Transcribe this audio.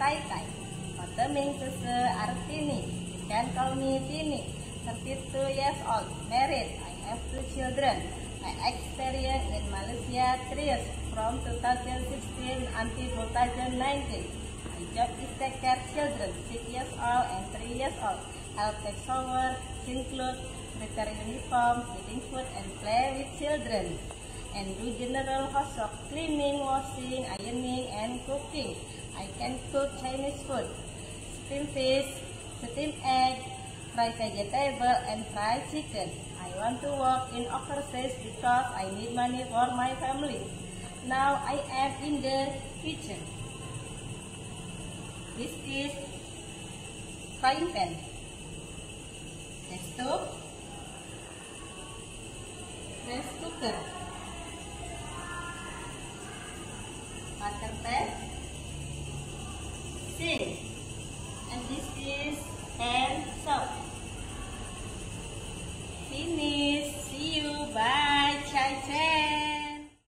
Tai. Mateming Sese Artini. You can call me Tini. 32 years old, married. I have 2 children. My experience in Malaysia 3 years, from 2016 until 2019. My job is take care children 6 years old and 3 years old. Help take shower, change clothes, prepare uniform, feeding food, and play with children. And do general housework, cleaning, washing, ironing, and cooking. I can cook Chinese food, steam fish, steam egg, fried vegetable, and fried chicken. I want to work in overseas because I need money for my family. Now I am in the kitchen. This is frying pan, the stove, rice cooker, water tap, sink, and this is hand soap. Finish. See you. Bye. Chai chai.